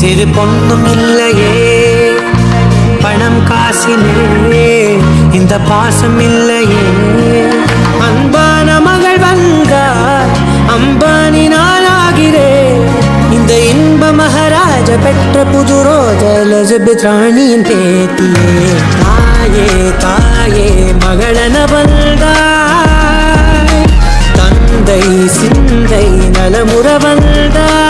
சிறு பொண்ணும் இல்லையே பணம் காசிலே இந்த பாசம் இல்லையே அன்பான மகள் வந்தார் அம்பானி நானாகிறேன் இந்த இன்ப மகாராஜ பெற்ற புது ரோஜா எலிசபெத் ராணியின் பேத்தியே தாயே தாயே மகளன வந்தாய் தந்தை சிந்தை நலமுற வந்தாய்